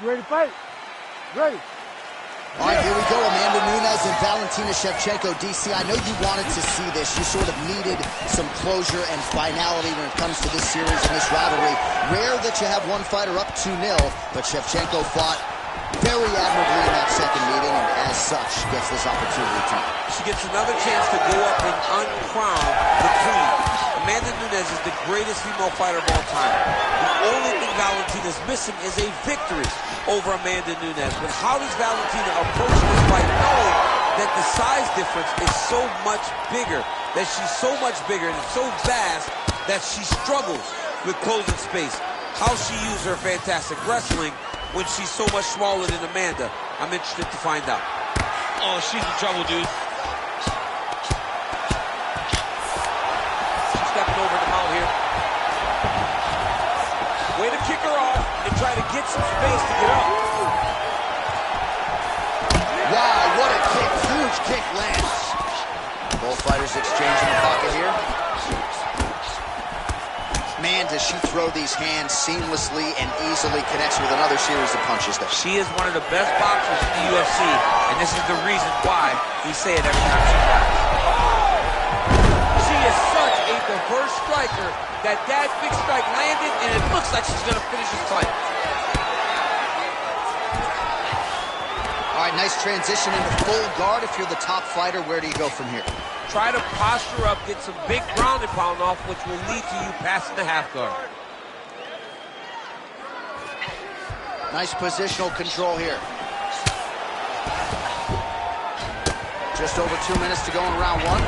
You ready to fight? Ready. All right, here we go. Amanda Nunes and Valentina Shevchenko. DC, I know you wanted to see this. You sort of needed some closure and finality when it comes to this series and this rivalry. Rare that you have one fighter up 2-0, but Shevchenko fought very admirably in that second meeting, and as such, gets this opportunity tonight. She gets another chance to go up and uncrown the queen. Amanda Nunes is the greatest female fighter of all time. The only thing Valentina's missing is a victory over Amanda Nunes. But how does Valentina approach this fight knowing that the size difference is so much bigger, that she's so much bigger and so vast that she struggles with closing space? How she uses her fantastic wrestling when she's so much smaller than Amanda, I'm interested to find out. Oh, she's in trouble, dude. She's stepping over the mount here. Way to kick her off and try to get some space to get up. Wow, what a kick. Huge kick lands. Both fighters exchanging the pocket here. Man, does she throw these hands seamlessly and easily, connects with another series of punches there. She is one of the best boxers in the UFC, and this is the reason why we say it every time she fights. She is such a diverse striker that big strike landed, and it looks like she's going to finish this fight. All right, nice transition into full guard. If you're the top fighter, where do you go from here? Try to posture up, get some big ground and pound off, which will lead to you passing the half guard. Nice positional control here. Just over 2 minutes to go in round one.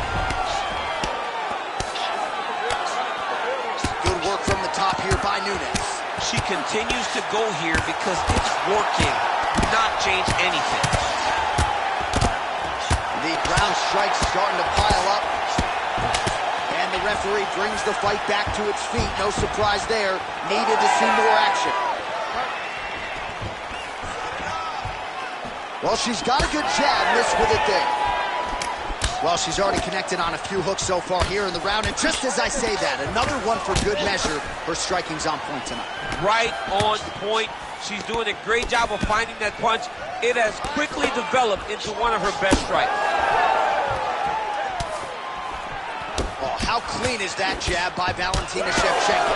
Good work from the top here by Nunes. She continues to go here because it's working, not change anything. The ground strikes starting to pile up. And the referee brings the fight back to its feet. No surprise there. Needed to see more action. Well, she's got a good jab. Missed with it there. Well, she's already connected on a few hooks so far here in the round. And just as I say that, another one for good measure. Her striking's on point tonight. Right on point. She's doing a great job of finding that punch. It has quickly developed into one of her best strikes. Oh, how clean is that jab by Valentina Shevchenko?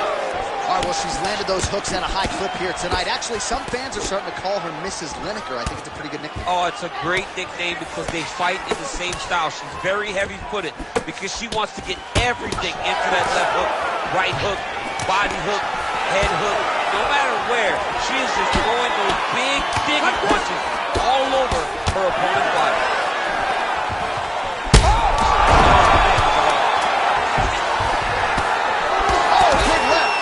All right, well, she's landed those hooks at a high clip here tonight. Actually, some fans are starting to call her Mrs. Lineker. I think it's a pretty good nickname. Oh, it's a great nickname because they fight in the same style. She's very heavy-footed because she wants to get everything into that left hook, right hook, body hook, head hook. No matter where, she is just throwing those big digging punches all over her opponent's body. Oh, big left.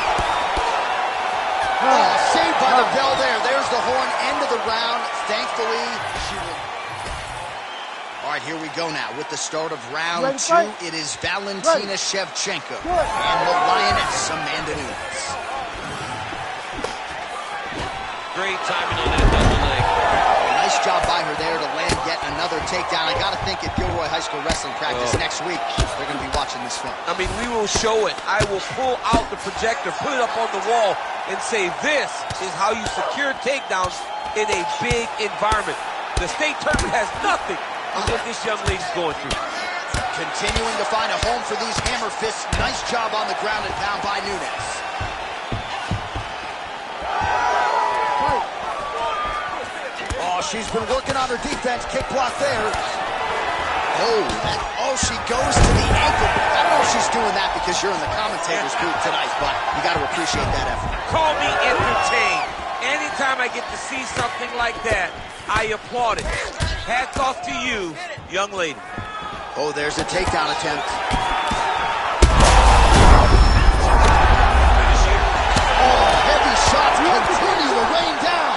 Oh, saved by the bell there. There's the horn, end of the round. Thankfully, she will... All right, here we go now with the start of round two. It is Valentina Shevchenko and the Lioness, Amanda Nunes. Great timing on that double leg. Nice job by her there to land yet another takedown. I got to think at Gilroy High School wrestling practice next week, they're going to be watching this film. I mean, we will show it. I will pull out the projector, put it up on the wall, and say, this is how you secure takedowns in a big environment. The state tournament has nothing on what this young lady's going through. Continuing to find a home for these hammer fists. Nice job on the ground and pound by Nunes. She's been working on her defense. Kick block there. Oh, she goes to the ankle. I don't know if she's doing that because you're in the commentator's booth tonight, but you got to appreciate that effort. Call me entertained. Anytime I get to see something like that, I applaud it. Hats off to you, young lady. Oh, there's a takedown attempt. Oh, heavy shots continue to rain down.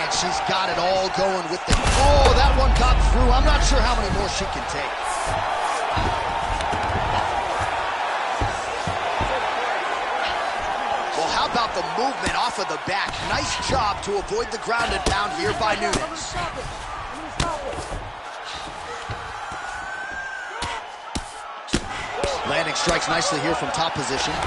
She's got it all going with the... Oh, that one got through. I'm not sure how many more she can take. Well, how about the movement off of the back? Nice job to avoid the ground and pound here by Nunes. Landing strikes nicely here from top position. All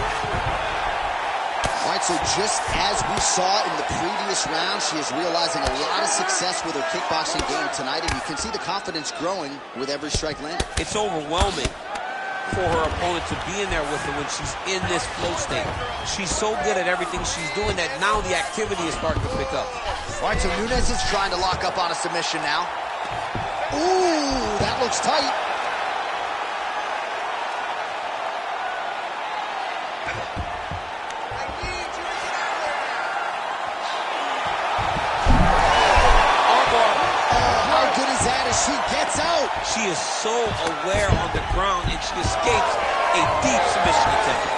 right, so just as we saw in the previous round, she is realizing a lot of success with her kickboxing game tonight, and you can see the confidence growing with every strike landed. It's overwhelming for her opponent to be in there with her when she's in this flow state. She's so good at everything she's doing that now the activity is starting to pick up. All right, so Nunes is trying to lock up on a submission now. Ooh, that looks tight. She gets out. She is so aware on the ground, and she escapes a deep submission attempt.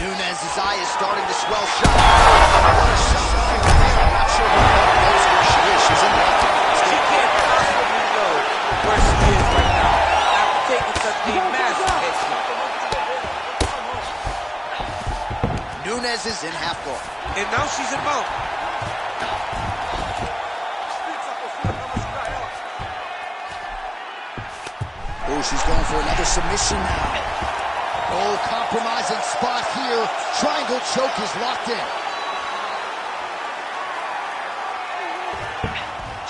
Nunes' eye is starting to swell shut. What a shot. I'm not sure her opponent knows where she is. She's in the octagon. She can't possibly know where she is right now after taking such a massive hit. Nunes is in half guard. And now she's in mount. Oh, she's going for another submission now. Oh, compromising spot here. Triangle choke is locked in.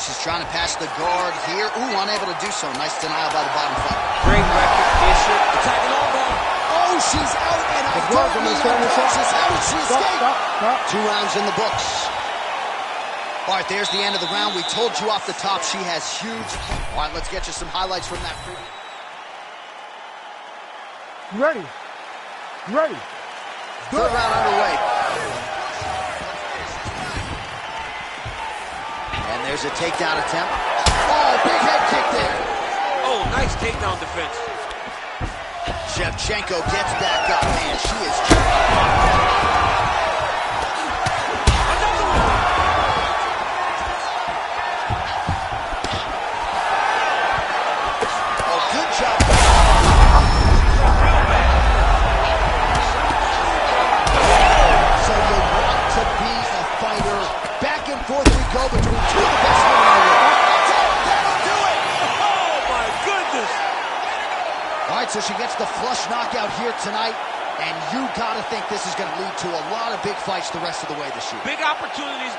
She's trying to pass the guard here. Ooh, unable to do so. Nice denial by the bottom fighter. Great recognition. Attacking all guard. Oh, she's out, and I don't mean unconscious. How did she escape? Stop. 2 rounds in the books. All right, there's the end of the round. We told you off the top she has huge. All right, let's get you some highlights from that preview. You ready? You ready? Third round underway. And there's a takedown attempt. Oh, big head kick there. Oh, nice takedown defense. Shevchenko gets back up, man. She is... between 2 of the best women in the world. That'll do it! Oh, my goodness! All right, so she gets the flush knockout here tonight, and you gotta think this is gonna lead to a lot of big fights the rest of the way this year. Big opportunities.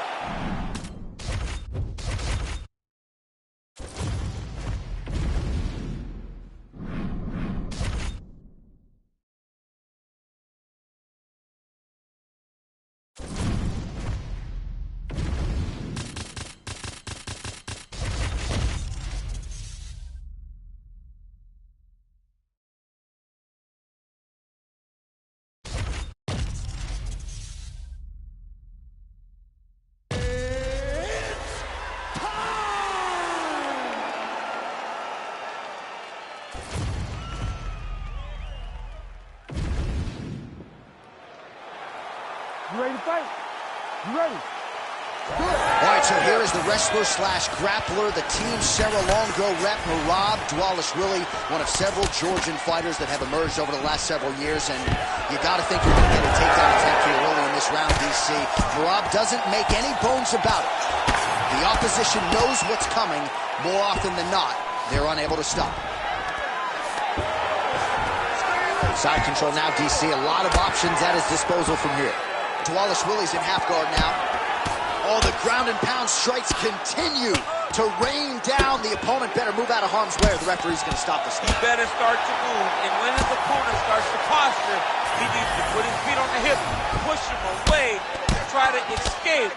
You ready to fight? You ready? All right, so here is the wrestler/grappler, the Team Serra Longo rep, Merab Dvalishvili, one of several Georgian fighters that have emerged over the last several years, and you got to think you're going to get a takedown attempt here early in this round, DC. Merab doesn't make any bones about it. The opposition knows what's coming. More often than not, they're unable to stop. Side control now, DC. A lot of options at his disposal from here. Dvalishvili's in half guard now. Oh, the ground and pound strikes continue to rain down. The opponent better move out of harm's way or the referee's going to stop the step. He better start to move, and when his opponent starts to posture, he needs to put his feet on the hip, push him away, and try to escape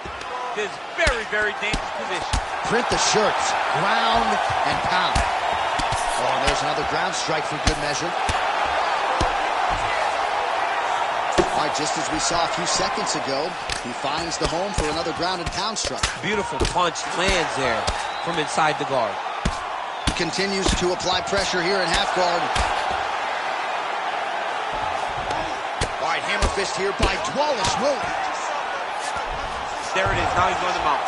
this very, very dangerous position. Print the shirts, ground and pound. Oh, and there's another ground strike for good measure. All right, just as we saw a few seconds ago, he finds the home for another ground and pound strike. Beautiful punch lands there from inside the guard. Continues to apply pressure here in half guard. All right, hammer fist here by Dvalishvili. There it is, now he's on the mount.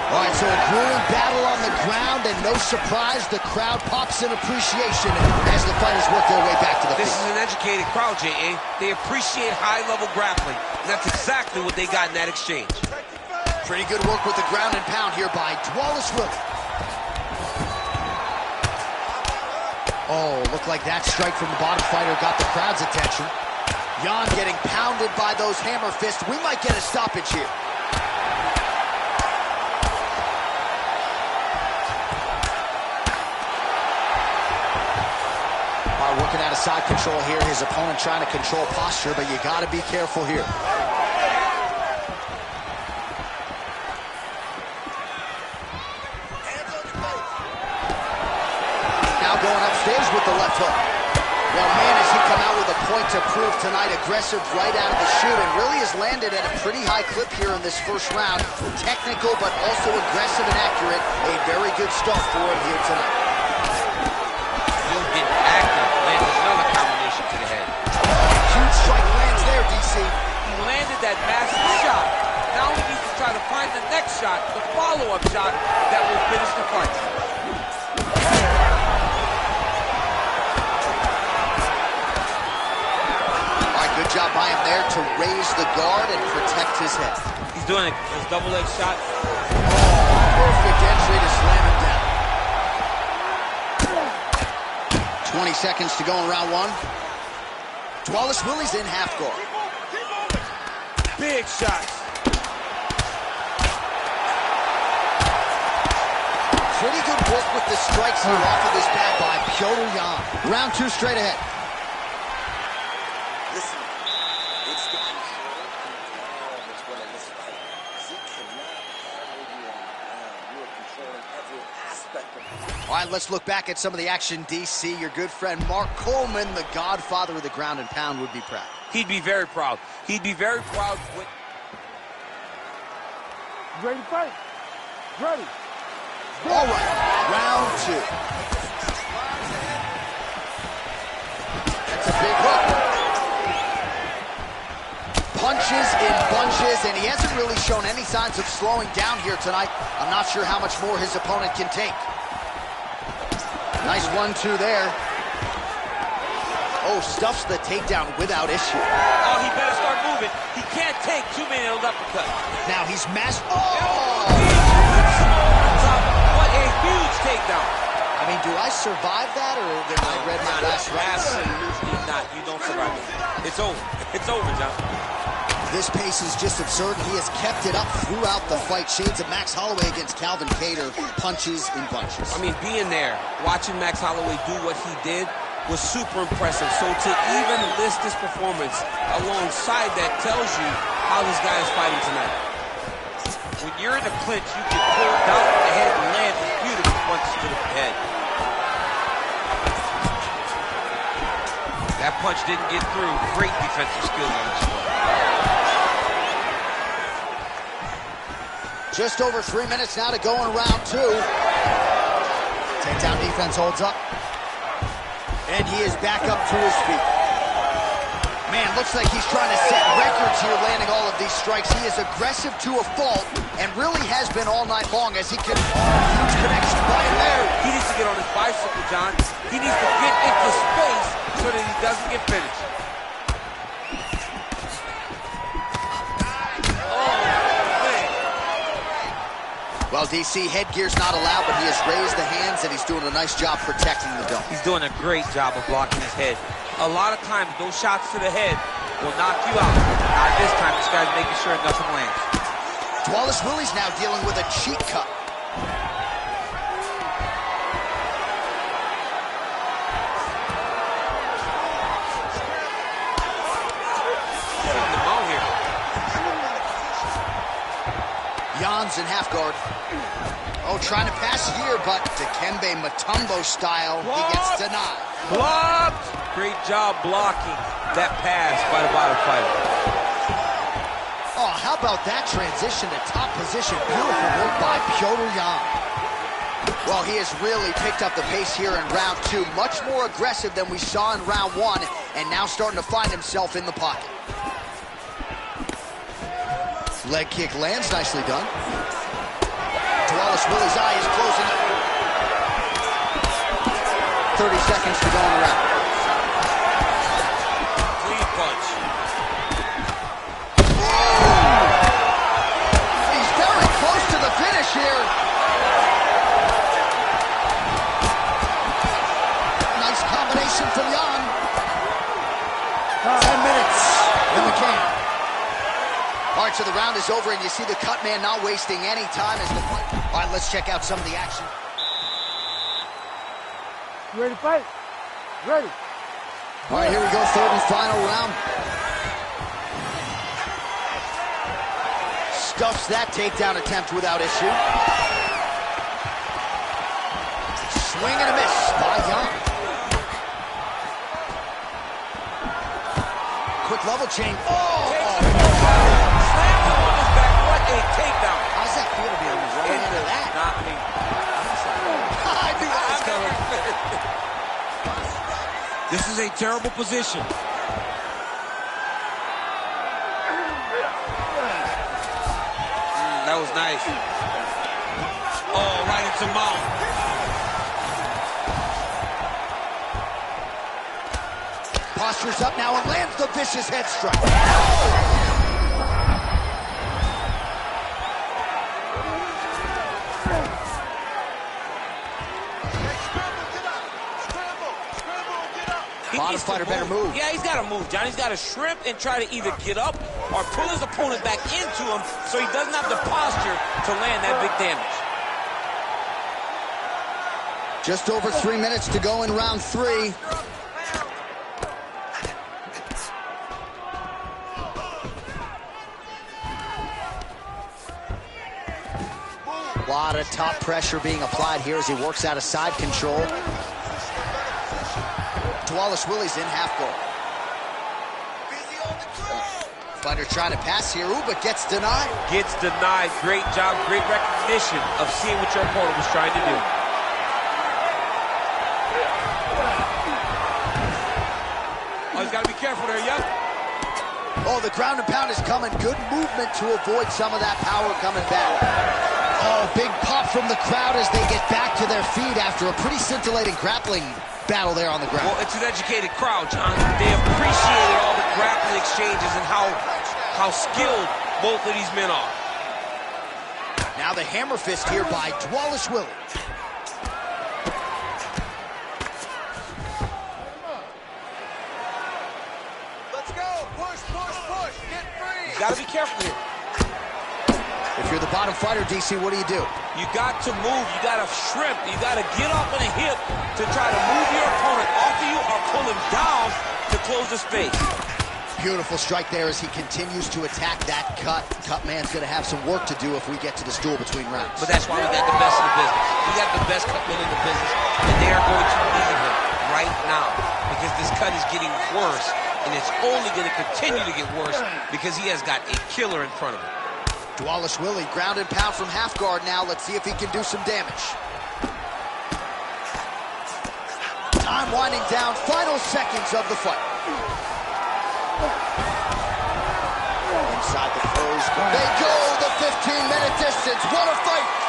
All right, so a grueling battle on the ground, and no surprise, the crowd pops in appreciation as the fighters work their way back to the This feet. is an educated crowd, J.A. They appreciate high-level grappling, and that's exactly what they got in that exchange. Pretty good work with the ground and pound here by Dvalishvili. Looked like that strike from the bottom fighter got the crowd's attention. Yan getting pounded by those hammer fists. We might get a stoppage here. Working out of side control here. His opponent trying to control posture, but you got to be careful here. Now going upstairs with the left hook. Well, man, has he come out with a point to prove tonight. Aggressive right out of the chute, and really has landed at a pretty high clip here in this first round. Technical, but also aggressive and accurate. A very good start for him here tonight. Another combination to the head. Huge strike lands there, DC. He landed that massive shot. Now he needs to try to find the next shot, the follow-up shot that will finish the fight. All right, good job by him there to raise the guard and protect his head. He's doing his double leg shot. Perfect entry to slam him down. 20 seconds to go in round one. Dwalis Willie's in half guard. Big shots. Pretty good work with the strikes here off of this bat by Petr Yan. Round two straight ahead. Listen, it's the control that's winning this fight. He cannot hold you on the ground. You are controlling every aspect of it. All right, let's look back at some of the action, DC. Your good friend Mark Coleman, the godfather of the ground and pound, would be proud. He'd be very proud. He'd be very proud with... You ready to fight? Ready. All right, round two. That's a big hook. Punches in bunches, and he hasn't really shown any signs of slowing down here tonight. I'm not sure how much more his opponent can take. Nice 1-2 there. Oh, stuffs the takedown without issue. Oh, he better start moving. He can't take too many of those uppercuts. Now he's masked. Oh! What a huge takedown. I mean, do I survive that, or did I read my last round? Absolutely not. You don't survive it. It's over. It's over, John. This pace is just absurd, and he has kept it up throughout the fight. Shades of Max Holloway against Calvin Kattar, punches in bunches. I mean, being there, watching Max Holloway do what he did was super impressive. So to even list this performance alongside that tells you how this guy is fighting tonight. When you're in a clinch, you can pull down the head and land these beautiful punches to the head. That punch didn't get through. Great defensive skills on this one. Just over 3 minutes now to go in round two. Takedown defense holds up. And he is back up to his feet. Man, looks like he's trying to set records here, landing all of these strikes. He is aggressive to a fault, and really has been all night long as he can... Huge connection by him there. He needs to get on his bicycle, John. He needs to get into space so that he doesn't get finished. Well, DC, headgear's not allowed, but he has raised the hands, and he's doing a nice job protecting the dome. He's doing a great job of blocking his head. A lot of times, those shots to the head will knock you out. Not this time. This guy's making sure nothing lands. Dwalis Willie's now dealing with a cheek cut. Yan's in half guard. Oh, trying to pass here, but Dikembe Mutombo style, he gets denied. Blocked! Great job blocking that pass by the bottom fighter. Oh, how about that transition to top position? Beautiful work by Petr Yan. Well, he has really picked up the pace here in round two. Much more aggressive than we saw in round one, and now starting to find himself in the pocket. Leg kick lands, nicely done. Dwalis Willie's eye is closing up. 30 seconds to go in the round. Clean punch. He's very close to the finish here. Nice combination minutes of the round is over, and you see the cut man not wasting any time as the fight. All right, let's check out some of the action. You ready to fight? Ready. All right, here we go, third and final round. Stuffs that takedown attempt without issue. Swing and a miss by Young. Quick level change. Oh! Slam him on his back. What a takedown. How's that feel to be on the wrong end of that? Not me. I knew that was coming. This is a terrible position. That was nice. Oh, right into mount. Postures up now and lands the vicious head strike. Bottom fighter better move. Yeah, he's got to move, John. He's got to shrimp and try to either get up or pull his opponent back into him so he doesn't have the posture to land that big damage. Just over 3 minutes to go in round 3. A lot of top pressure being applied here as he works out of side control. Wallace Willie's in half guard. Fighter trying to pass here, but gets denied. Gets denied. Great job, great recognition of seeing what your opponent was trying to do. Oh, he's got to be careful there, yep. Oh, the ground and pound is coming. Good movement to avoid some of that power coming back. Oh, big pop from the crowd as they get back to their feet after a pretty scintillating grappling battle there on the ground. Well, it's an educated crowd, John. They appreciated all the grappling exchanges and how skilled both of these men are. Now the hammer fist here by Wallace Willie. Let's go. Push, push, push. Get free. You got to be careful here. If you're the bottom fighter, DC, what do? You got to move. You got to shrimp. You got to get off on a hip to try to move your opponent off of you or pull him down to close the space. Beautiful strike there as he continues to attack that cut. Cut man's going to have some work to do if we get to the stool between rounds. But that's why we got the best in the business. We got the best cut men in the business, and they are going to need him right now because this cut is getting worse, and it's only going to continue to get worse because he has got a killer in front of him. Wallace Willie, ground and pound from half guard now. Let's see if he can do some damage. Time winding down, final seconds of the fight. Inside the close, they go the 15-minute distance. What a fight!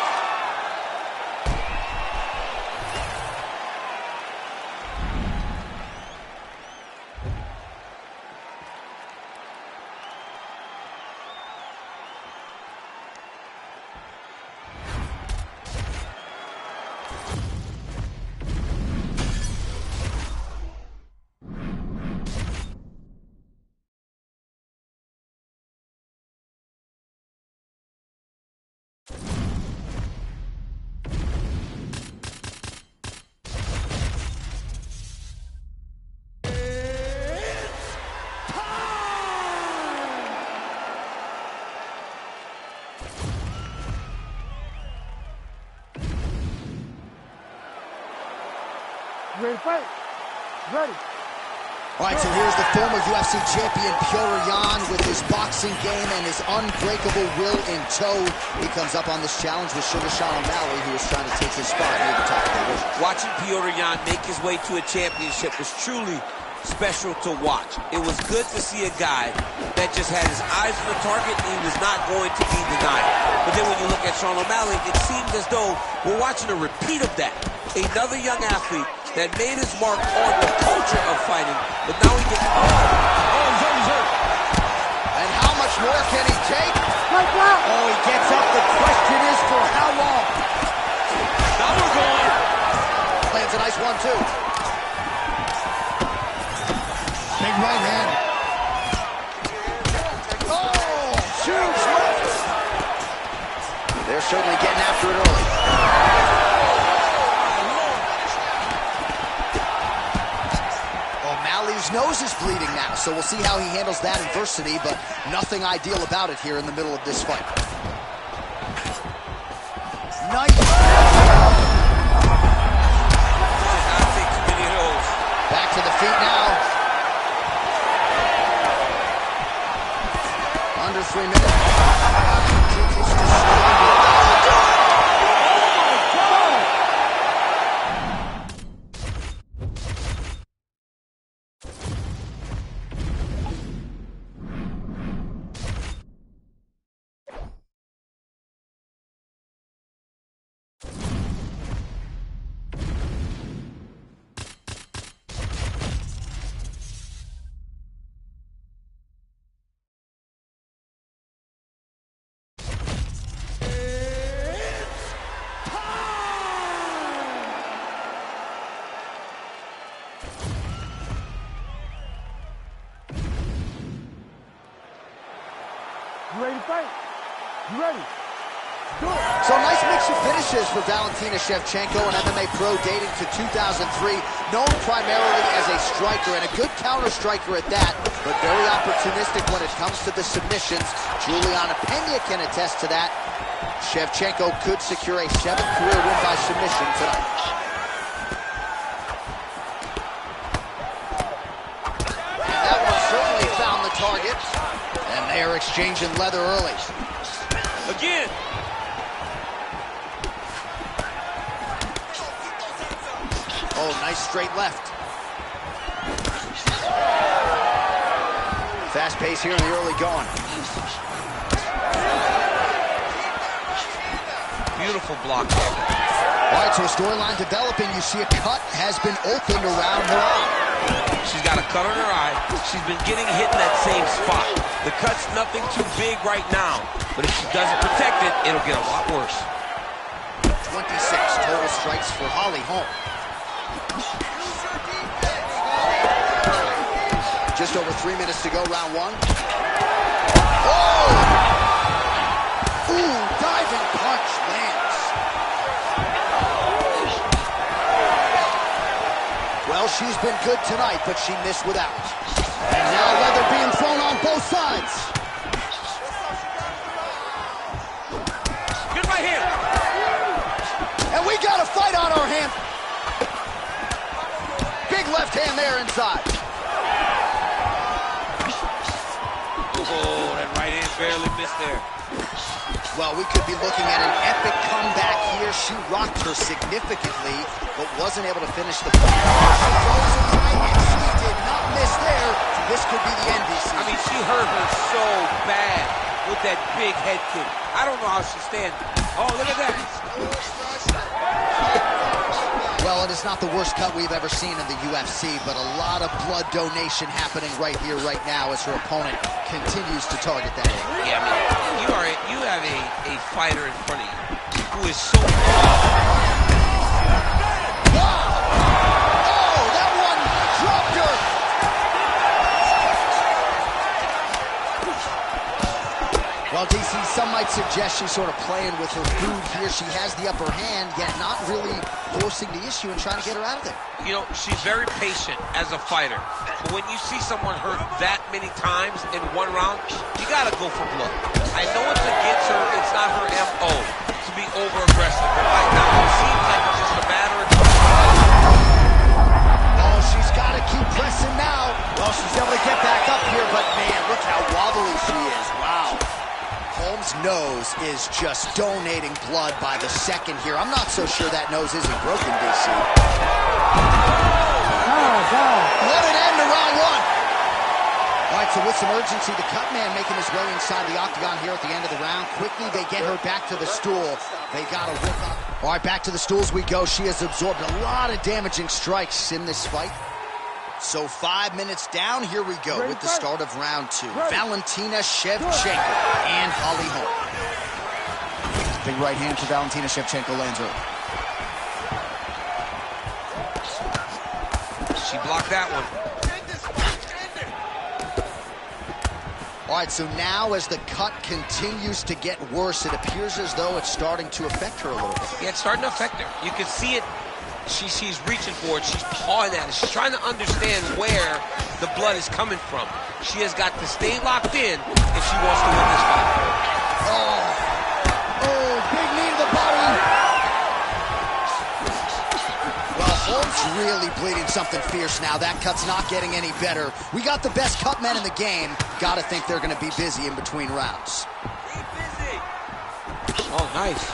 You ready to fight? Ready. All right, so here's the former UFC champion, Petr Yan, with his boxing game and his unbreakable will in tow. He comes up on this challenge with Sugar Sean O'Malley, who is trying to take his spot near the top of the division. Watching Petr Yan make his way to a championship was truly special to watch. It was good to see a guy that just had his eyes on the target and he was not going to be denied. But then when you look at Sean O'Malley, it seems as though we're watching a repeat of that. Another young athlete that made his mark on the culture of fighting, but now he gets... Oh, he's hurt. And how much more can he take? Strike out. Oh, he gets up. The question is for how long? Now we're going. Lands a nice one, too. Big right hand. Oh, shoots. after it early. O'Malley's nose is bleeding now, so we'll see how he handles that adversity, but nothing ideal about it here in the middle of this fight. Nice. Back to the feet now. Under 3 minutes. You ready to fight? You ready? Do it. So nice mix of finishes for Valentina Shevchenko, an MMA pro dating to 2003, known primarily as a striker and a good counter striker at that, but very opportunistic when it comes to the submissions. Juliana Pena can attest to that. Shevchenko could secure a 7th career win by submission tonight. And that one certainly found the target. And they are exchanging leather early. Again. Oh, nice straight left. Fast pace here in the early going. Beautiful block there. All right, so a storyline developing. You see a cut has been opened around her eye. She's got a cut on her eye. She's been getting hit in that same spot. The cut's nothing too big right now, but if she doesn't protect it, it'll get a lot worse. 26 total strikes for Holly Holm. Just over 3 minutes to go, round one. Oh! Ooh, diving punch lands. Well, she's been good tonight, but she missed without. And now leather being thrown on both sides. Good right hand. And we got a fight on our hand. Big left hand there inside. Oh, that right hand barely missed there. Well, we could be looking at an epic comeback here. She rocked her significantly, but wasn't able to finish the fight. She throws it right, and she did not miss there. This could be the end, DC. I mean, she hurt her so bad with that big head kick. I don't know how she's standing. Oh, look at that. Well, it is not the worst cut we've ever seen in the UFC, but a lot of blood donation happening right here, right now, as her opponent continues to target that area. Yeah, I mean, you have a fighter in front of you who is so... Wow! Oh, that one dropped her! Well, DC, some might suggest she's sort of playing with her food here. She has the upper hand, yet not really forcing the issue and trying to get her out of there. You know, she's very patient as a fighter. But when you see someone hurt that many times in one round, you gotta go for blood. I know it's against her, it's not her MO to be over-aggressive. But right now, it seems like it's just a matter of time. Oh, she's gotta keep pressing now. Well, she's able to get back up here, but man, look how wobbly she is. Wow. Holmes' nose is just donating blood by the second here. I'm not so sure that nose isn't broken, DC. Let it end to round one. All right, so with some urgency, the cut man making his way inside the octagon here at the end of the round. Quickly, they get her back to the stool. They got to work on. All right, back to the stools we go. She has absorbed a lot of damaging strikes in this fight. So 5 minutes down, here we go with the start of round two. Valentina Shevchenko and Holly Holm. Big right hand for Valentina Shevchenko lands early. She blocked that one. All right, so now as the cut continues to get worse, it appears as though it's starting to affect her a little bit. Yeah, it's starting to affect her. You can see it. She's reaching for it. She's pawing at it. She's trying to understand where the blood is coming from. She has got to stay locked in if she wants to win this fight. Oh, big knee to the body. Well, Holmes really bleeding something fierce now. That cut's not getting any better. We got the best cut men in the game. Gotta think they're gonna be busy in between rounds. Be busy. Oh, nice.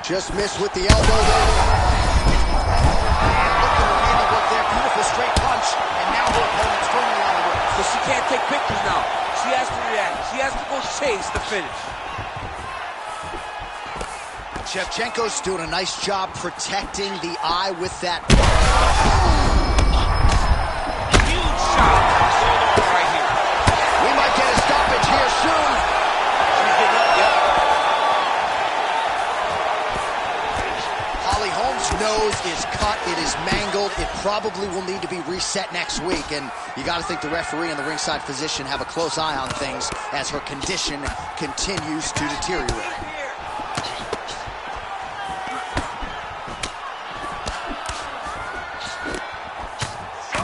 Just missed with the elbow there. And look at her handiwork there. Beautiful straight punch. And now her opponent's turning on the ropes. But she can't take pictures now. She has to react. She has to go chase the finish. Shevchenko's doing a nice job protecting the eye with that. Huge shot going on right here. We might get a stoppage here soon. She's getting up, yep. Holly Holmes' nose is cut. It is mangled. It probably will need to be reset next week. And you got to think the referee and the ringside physician have a close eye on things as her condition continues to deteriorate.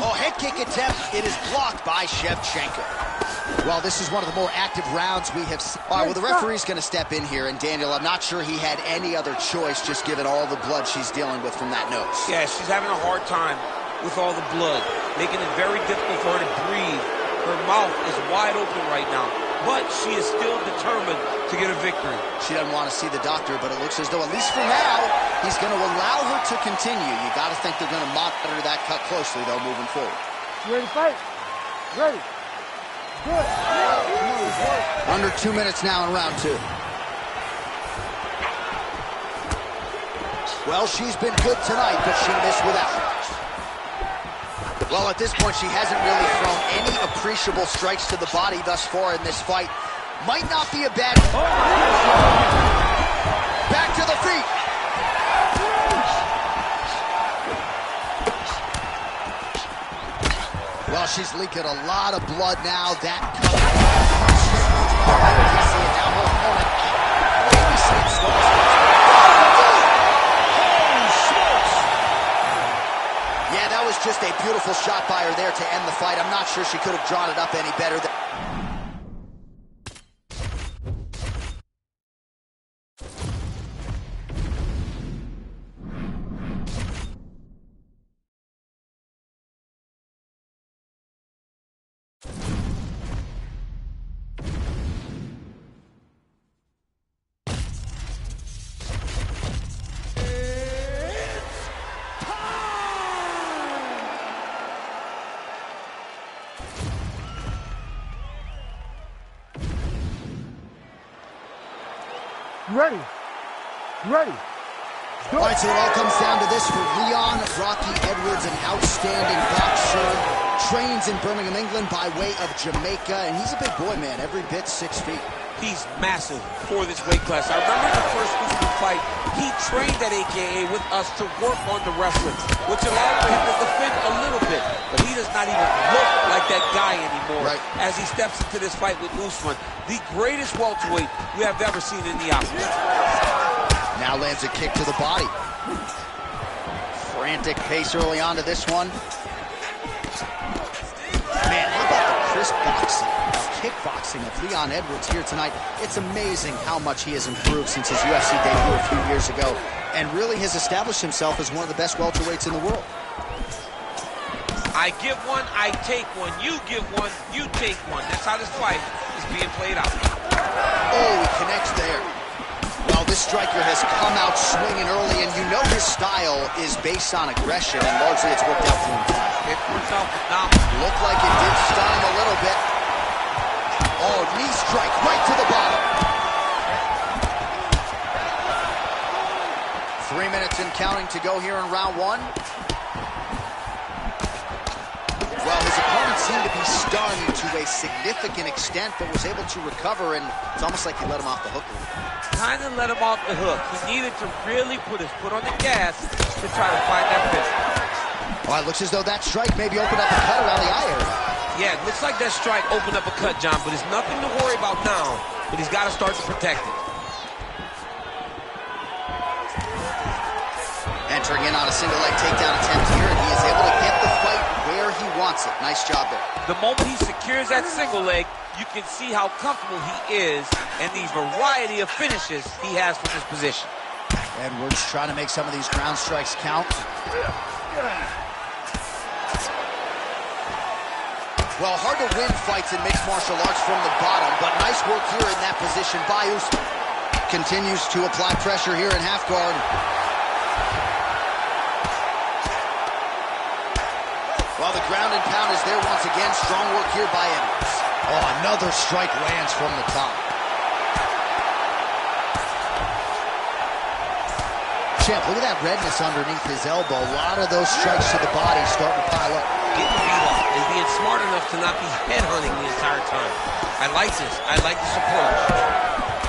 Oh, head kick attempt. It is blocked by Shevchenko. Well, this is one of the more active rounds we have seen. All right, well, the referee's going to step in here, and Daniel, I'm not sure he had any other choice, just given all the blood she's dealing with from that nose. Yeah, she's having a hard time with all the blood, making it very difficult for her to breathe. Her mouth is wide open right now, but she is still determined to get a victory. She doesn't want to see the doctor, but it looks as though, at least for now, he's going to allow her to continue. You got to think they're going to monitor that cut closely, though, moving forward. Ready to fight? Ready. Good. Under 2 minutes now in round 2. Well, she's been good tonight, but she missed without it. Well, at this point, she hasn't really thrown any appreciable strikes to the body thus far in this fight. Might not be a bad... Back to the feet. Well, she's leaking a lot of blood now. That cut. Now her opponent. Maybe some slows. Yeah, that was just a beautiful shot by her there to end the fight. I'm not sure she could have drawn it up any better. Ready. Ready. All right, so it all comes down to this for Leon Rocky Edwards, an outstanding boxer. Trains in Birmingham, England by way of Jamaica, and he's a big boy, man, every bit 6 feet. He's massive for this weight class. I remember the first Usman fight, he trained at AKA with us to work on the wrestling, which allowed for him to defend a little bit, but he does not even look like that guy anymore as he steps into this fight with Usman, the greatest welterweight we have ever seen in the octagon. Now lands a kick to the body. Frantic pace early on to this one. Man, how about the crisp boxing, kickboxing of Leon Edwards here tonight? It's amazing how much he has improved since his UFC debut a few years ago, and really has established himself as one of the best welterweights in the world. I give one, I take one. You give one, you take one. That's how this fight is being played out. Oh, he connects there. Well, this striker has come out swinging early, and you know his style is based on aggression, and largely it's worked out for him tonight. It worked out phenomenal. Looked like it did stun him a little bit. Oh, knee strike right to the bottom. 3 minutes and counting to go here in round 1. Well, his opponent seemed to be stunned to a significant extent, but was able to recover, and it's almost like he let him off the hook a little. Kind of let him off the hook. He needed to really put his foot on the gas to try to find that finish. All right, looks as though that strike maybe opened up a cut around the eye area. Yeah, it looks like that strike opened up a cut, John, but it's nothing to worry about now, but he's got to start to protect it. Entering in on a single leg takedown attempt here, and he is able to get the fight where he wants it. Nice job there. The moment he secures that single leg, you can see how comfortable he is and the variety of finishes he has from this position. Edwards trying to make some of these ground strikes count. Well, hard to win fights in mixed martial arts from the bottom, but nice work here in that position by Usman. Continues to apply pressure here in half guard. Well, the ground and pound is there once again. Strong work here by Edwards. Oh, another strike lands from the top. Champ, look at that redness underneath his elbow. A lot of those strikes to the body starting to pile up. Getting beat up and being smart enough to not be headhunting the entire time. I like this. I like this approach.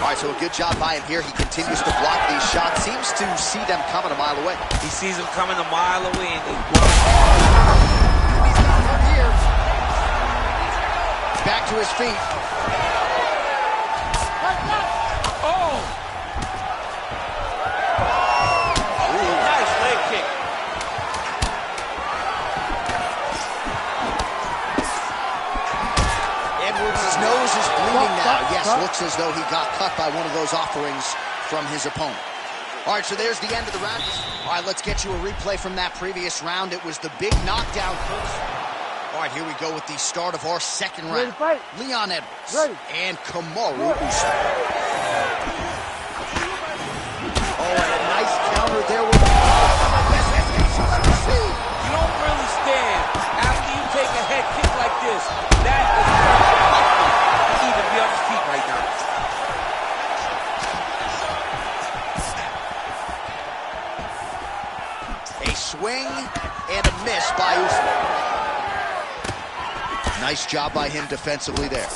All right, so a good job by him here. He continues to block these shots. Seems to see them coming a mile away. He sees them coming a mile away and he He's not hurt here. Back to his feet. oh! Ooh, nice leg kick. Edwards' nose is bleeding now. Yes, looks as though he got cut by one of those offerings from his opponent. All right, so there's the end of the round. All right, let's get you a replay from that previous round. It was the big knockdown first. All right, here we go with the start of our second round. Leon Edwards and Kamaru Usman. Oh, and a nice counter there with You don't really stand after you take a head kick like this. That is to even be on his feet right now. a swing and a miss by Usman. Nice job by him defensively there.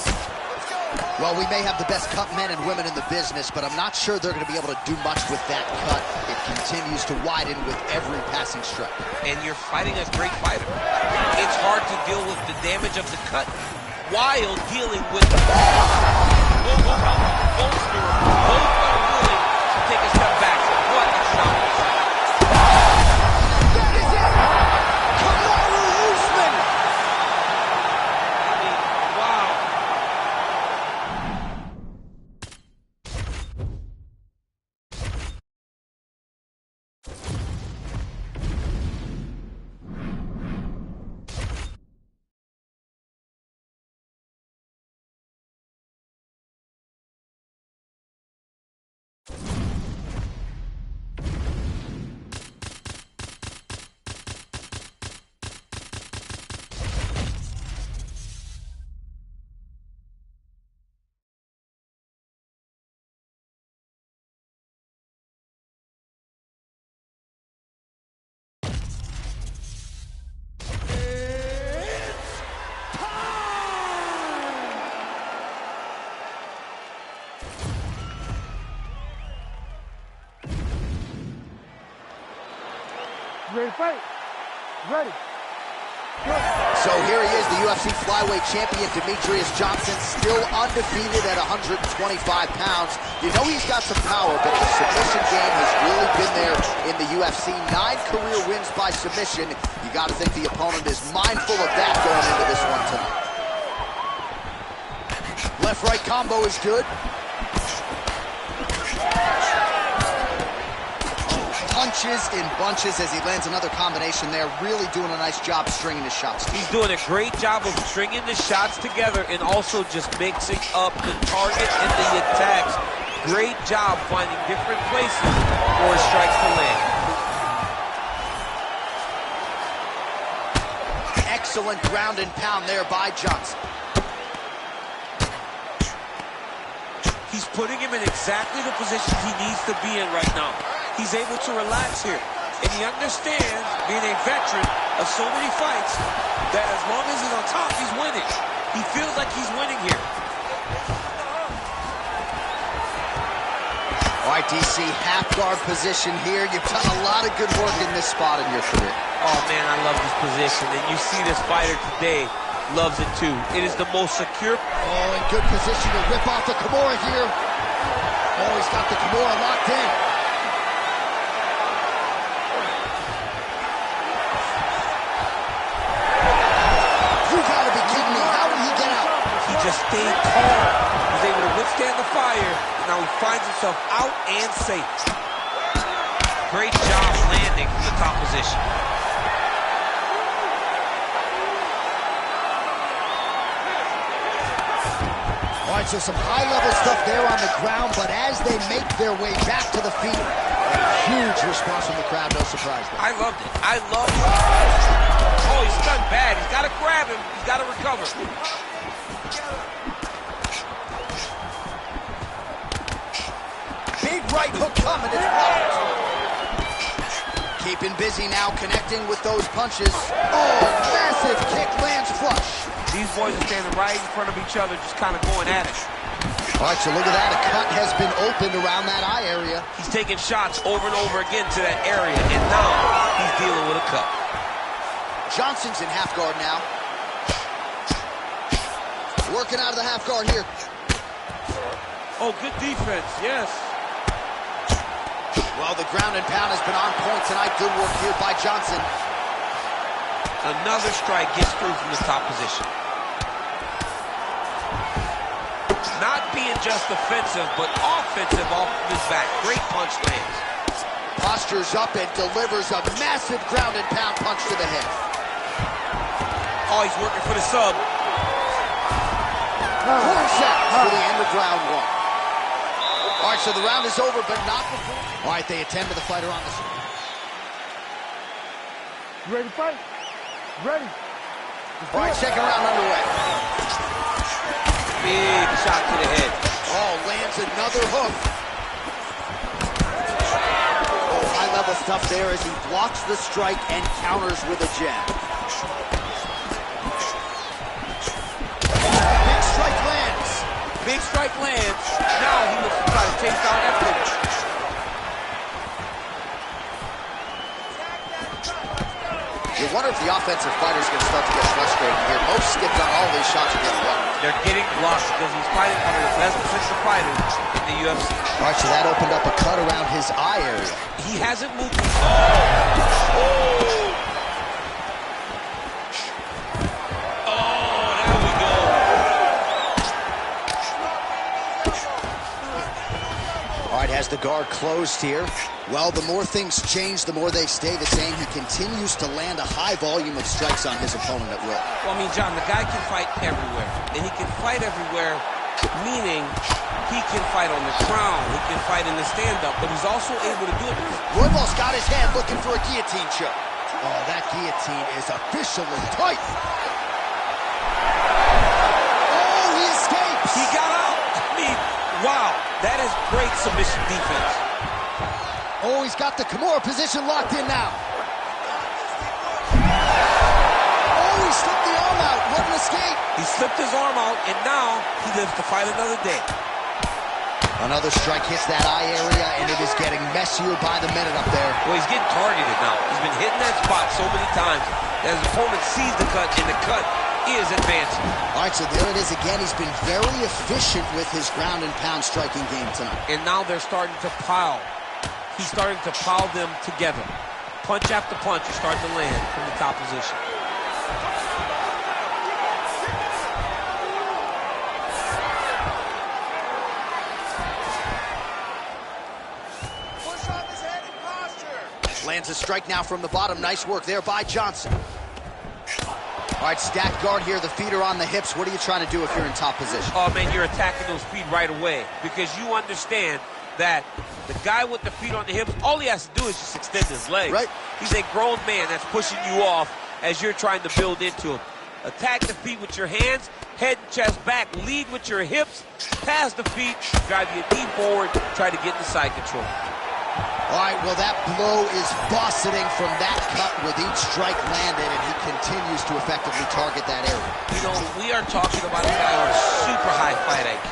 Well, we may have the best cut men and women in the business, but I'm not sure they're going to be able to do much with that cut. It continues to widen with every passing strike. And you're fighting a great fighter. It's hard to deal with the damage of the cut while dealing with the both are willing to take a step back. What a shot. That is it! Kamaru Usman! Wow. Ready to fight? Ready. So here he is, the UFC flyweight champion, Demetrious Johnson, still undefeated at 125 pounds. You know he's got some power, but the submission game has really been there in the UFC. 9 career wins by submission. You got to think the opponent is mindful of that going into this one tonight. Left-right combo is good. Punches in bunches as he lands another combination there. Really doing a nice job stringing his shots. He's doing a great job of stringing the shots together and also just mixing up the target and the attacks. Great job finding different places for his strikes to land. Excellent ground and pound there by Johnson. He's putting him in exactly the position he needs to be in right now. He's able to relax here. And he understands, being a veteran of so many fights, that as long as he's on top, he's winning. He feels like he's winning here. All right, DC, half guard position here. You've done a lot of good work in this spot in your career. Oh, man, I love this position. And you see this fighter today loves it, too. It is the most secure. Oh, in good position to rip off the Kimura here. Oh, he's got the Kimura locked in. You gotta be kidding me. How did he get out? He just stayed calm. He was able to withstand the fire. Now he finds himself out and safe. Great job landing from the top position. All right, so some high-level stuff there on the ground, but as they make their way back to the feet, a huge response from the crowd, no surprise there. I loved it. I loved it. Oh, he's done bad. He's got to grab him. He's got to recover. Big right hook coming, it's blocked. Keeping busy now, connecting with those punches. Oh, massive kick lands flush. These boys are standing right in front of each other, just kind of going at it. All right, so look at that. A cut has been opened around that eye area. He's taking shots over and over again to that area, and now he's dealing with a cut. Johnson's in half guard now. Working out of the half guard here. Oh, good defense, yes. Well, the ground and pound has been on point tonight. Good work here by Johnson. Another strike gets through from the top position. Not being just offensive, but offensive off of his back. Great punch lands. Postures up and delivers a massive ground and pound punch to the head. Oh, he's working for the sub. Corner shot for the end of round one. All right, so the round is over, but not before. All right, they attend to the fighter on the side. You ready to fight? Ready. All right, second round underway. Big shot to the head. Oh, lands another hook. Oh, high-level stuff there as he blocks the strike and counters with a jab. Big strike lands. Big strike lands. Now he looks to try to chase down that finish. You wonder if the offensive fighter's going to start to get frustrated here. Most skipped on all these shots are getting blocked. They're getting blocked because he's fighting one of the best defensive fighters in the UFC. All right, so that opened up a cut around his eye area. He hasn't moved. There we go. All right, has the guard closed here? Well, the more things change, the more they stay the same. He continues to land a high volume of strikes on his opponent at will. Well, I mean, John, the guy can fight everywhere. And he can fight everywhere, meaning he can fight on the ground, he can fight in the stand-up, but he's also able to do it because Royval's got his hand looking for a guillotine choke. Oh, that guillotine is officially tight. Oh, he escapes. he got out. I mean, wow, that is great submission defense. Oh, he's got the Kimura position locked in now. Oh, he slipped the arm out. What an escape. He slipped his arm out, and now he lives to fight another day. Another strike hits that eye area, and it is getting messier by the minute up there. Well, he's getting targeted now. He's been hitting that spot so many times that his opponent sees the cut, and the cut is advancing. All right, so there it is again. He's been very efficient with his ground and pound striking game tonight. And now they're starting to pile. He's starting to pile them together. Punch after punch is starting to land from the top position. Push off his head in posture. Lands a strike now from the bottom. Nice work there by Johnson. All right, stacked guard here. The feet are on the hips. What are you trying to do if you're in top position? Oh, man, you're attacking those feet right away because you understand that the guy with the feet on the hips, all he has to do is just extend his legs. Right. He's a grown man that's pushing you off as you're trying to build into him. Attack the feet with your hands, head and chest back, lead with your hips, pass the feet, drive your knee forward, try to get the side control. All right, well, that blow is bossing from that cut with each strike landed, and he continues to effectively target that area. You know, we are talking about a guy with super high fight IQ.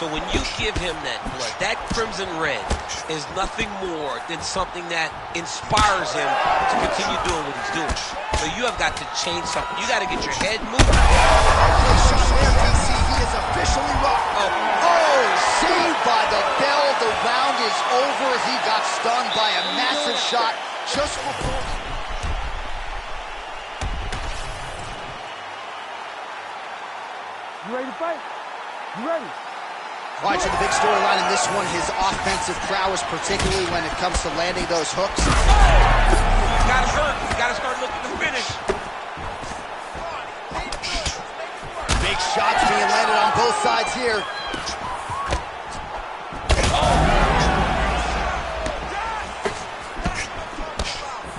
So when you give him that blood, that crimson red is nothing more than something that inspires him to continue doing what he's doing. So you have got to change something. You got to get your head moving. DC, he is officially rocked. Oh, saved by the bell. The round is over. He got stunned by a massive shot just before. You ready to fight? You ready? All right, so the big storyline in this one, his offensive prowess, particularly when it comes to landing those hooks. You gotta hurt. You gotta start looking to finish. Big shots being landed on both sides here.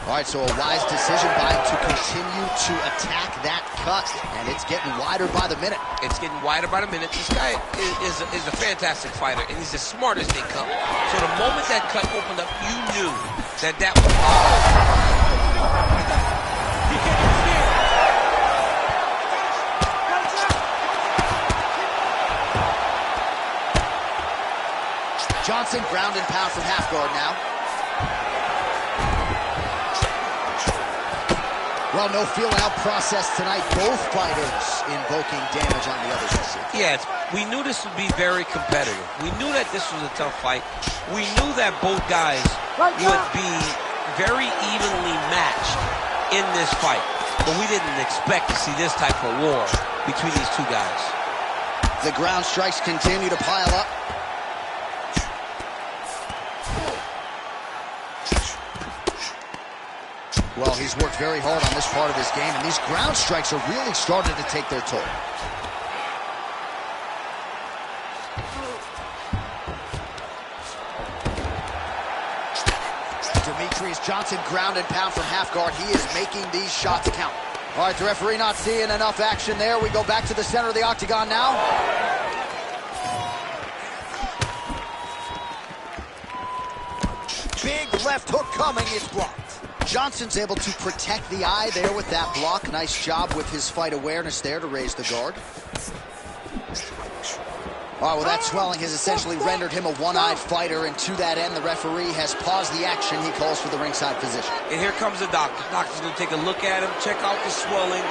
All right, so a wise decision by him to continue to attack that cut, and it's getting wider by the minute. It's getting wider by the minute. This guy is a fantastic fighter, and he's as smart as they come. So the moment that cut opened up, you knew that was... He can't even stand. Johnson ground and pound from half guard now. Well, no feeling out process tonight. Both fighters invoking damage on the other's. Yeah, we knew this would be very competitive. We knew that this was a tough fight. We knew that both guys would be very evenly matched in this fight. But we didn't expect to see this type of war between these two guys. The ground strikes continue to pile up. Well, he's worked very hard on this part of his game, and these ground strikes are really starting to take their toll. Demetrius Johnson ground and pound from half guard. He is making these shots count. All right, the referee not seeing enough action there. We go back to the center of the octagon now. Big left hook coming, it's blocked. Johnson's able to protect the eye there with that block. Nice job with his fight awareness there to raise the guard. All right, well, that swelling has essentially rendered him a one-eyed fighter, and to that end, the referee has paused the action. He calls for the ringside physician. And here comes the doctor. The doctor's going to take a look at him, check out the swelling,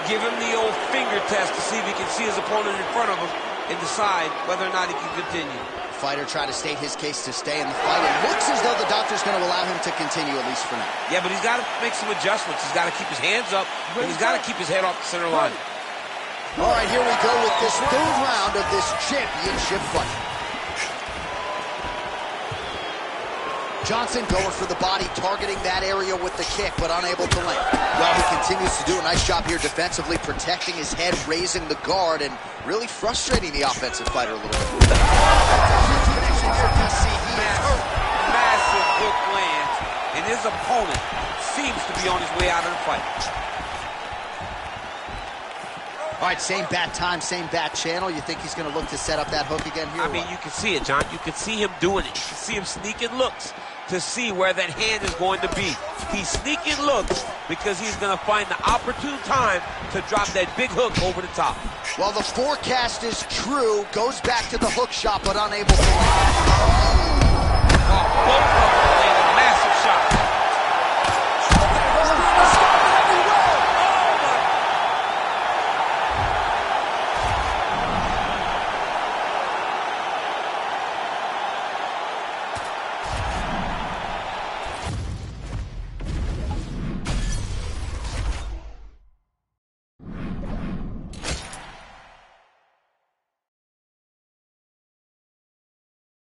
give him the old finger test to see if he can see his opponent in front of him and decide whether or not he can continue. Fighter trying to state his case to stay in the fight. It looks as though the doctor's going to allow him to continue, at least for now. Yeah, but he's got to make some adjustments. He's got to keep his hands up, and he's got to keep his head off the center line. All right, here we go with this third round of this championship fight. Johnson going for the body, targeting that area with the kick, but unable to land. Well, he continues to do a nice job here defensively, protecting his head, raising the guard, and really frustrating the offensive fighter a little bit. Massive hook lands, and his opponent seems to be on his way out of the fight. All right, same bat time, same bat channel. You think he's going to look to set up that hook again here? I mean, you can see it, John. You can see him doing it. You can see him sneaking looks to see where that hand is going to be. He's sneaking looks because he's going to find the opportune time to drop that big hook over the top. Well, the forecast is true. Goes back to the hook shot, but unable to land.